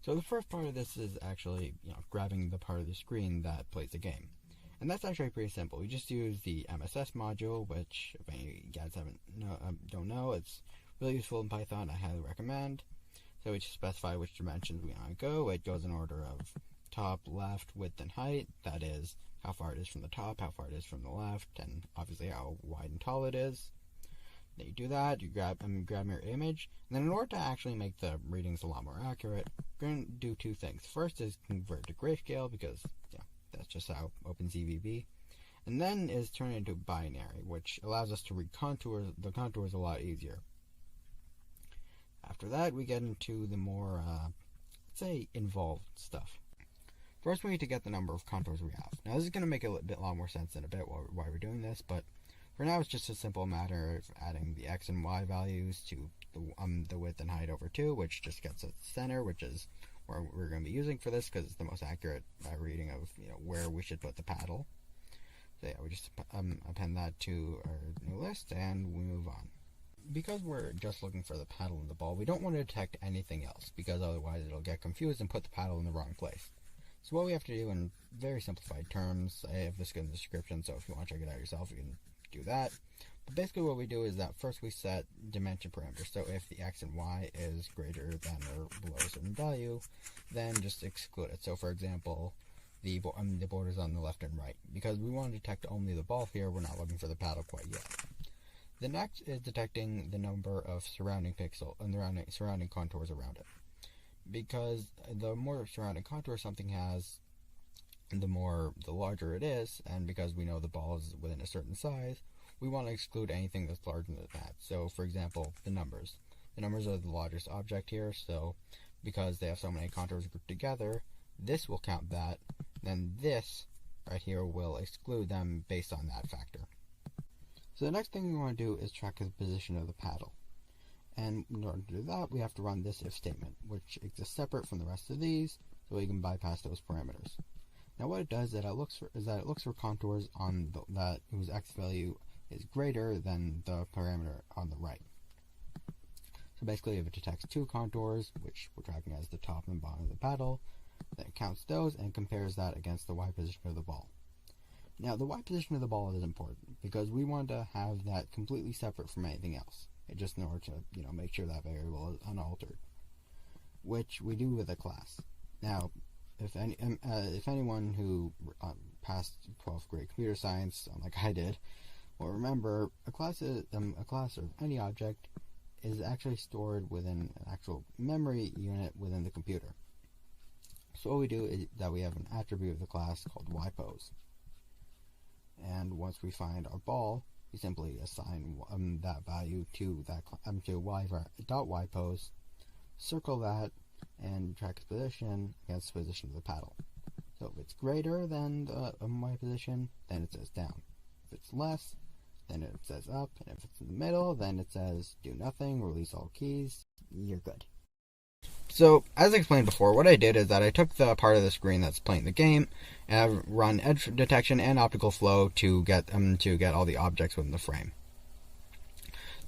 So the first part of this is actually, grabbing the part of the screen that plays the game. And that's actually pretty simple. You just use the MSS module, which, if any guys don't know, it's really useful in Python. I highly recommend. So we just specify which dimensions we want to go. It goes in order of top, left, width, and height. That is how far it is from the top, how far it is from the left, and obviously how wide and tall it is. Then you do that, you grab your image, and then in order to actually make the readings a lot more accurate, we're going to do two things. First is convert to grayscale, because that's just how OpenCV. And then is turn it into binary, which allows us to read the contours a lot easier. After that, we get into the more, let's say, involved stuff. First, we need to get the number of contours we have. Now, this is going to make a lot more sense in a bit why we're doing this, but for now, it's just a simple matter of adding the x and y values to the width and height over 2, which just gets us the center, which is where we're going to be using for this because it's the most accurate reading of where we should put the paddle. So yeah, we just append that to our new list and we move on. Because we're just looking for the paddle and the ball, we don't want to detect anything else because otherwise it'll get confused and put the paddle in the wrong place. So what we have to do in very simplified terms, I have this in the description, so if you want to check it out yourself, you can do that. But basically what we do is that first we set dimension parameters. So if the x and y is greater than or below a certain value, then just exclude it. So for example, the borders on the left and right. Because we want to detect only the ball here, we're not looking for the paddle quite yet. The next is detecting the number of surrounding pixels and the surrounding contours around it. Because the more surrounding contours something has, the larger it is, and because we know the ball is within a certain size, we want to exclude anything that's larger than that. So, for example, the numbers. The numbers are the largest object here, so because they have so many contours grouped together, this will count that, then this right here will exclude them based on that factor. So the next thing we want to do is track the position of the paddle. And in order to do that, we have to run this if statement, which exists separate from the rest of these, so we can bypass those parameters. Now what it does is that it looks for contours on that whose x value is greater than the parameter on the right. So basically, if it detects two contours, which we're tracking as the top and bottom of the paddle, then it counts those and compares that against the y position of the ball. Now the y position of the ball is important because we want to have that completely separate from anything else. Just in order to make sure that variable is unaltered, which we do with a class. Now, if anyone who passed 12th grade computer science, like I did, will remember a class of any object is actually stored within an actual memory unit within the computer. So what we do is that we have an attribute of the class called yPose, and once we find our ball, we simply assign that value to y.yPose, circle that, and track its position against the position of the paddle. So if it's greater than the y position, then it says down. If it's less, then it says up. And if it's in the middle, then it says do nothing, release all keys, you're good. So, as I explained before, what I did is that I took the part of the screen that's playing the game, and I've run edge detection and optical flow to get all the objects within the frame.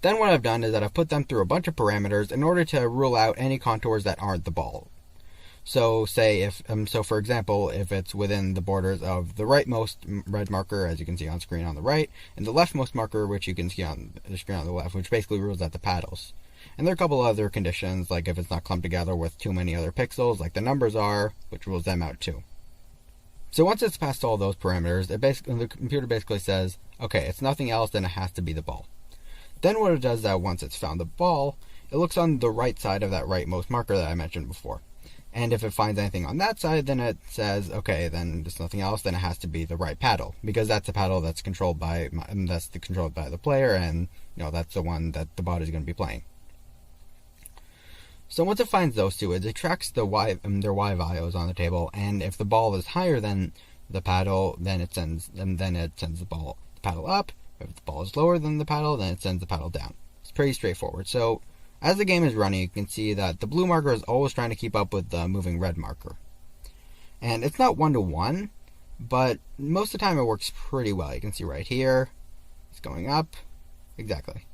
Then what I've done is that I've put them through a bunch of parameters in order to rule out any contours that aren't the ball. So, for example, if it's within the borders of the rightmost red marker, as you can see on screen on the right, and the leftmost marker, which you can see on the screen on the left, which basically rules out the paddles. And there are a couple other conditions, like if it's not clumped together with too many other pixels, like the numbers are, which rules them out too. So once it's passed all those parameters, the computer basically says, okay, it's nothing else, then it has to be the ball. Then what it does is that once it's found the ball, it looks on the right side of that rightmost marker that I mentioned before. And if it finds anything on that side, then it says, okay, then there's nothing else, then it has to be the right paddle, because that's the paddle that's controlled by the player, and that's the one that the bot is going to be playing. So once it finds those two, it tracks their y values on the table, and if the ball is higher than the paddle, then it sends the paddle up. If the ball is lower than the paddle, then it sends the paddle down. It's pretty straightforward. So as the game is running, you can see that the blue marker is always trying to keep up with the moving red marker. And it's not 1-to-1, but most of the time it works pretty well. You can see right here, it's going up. Exactly.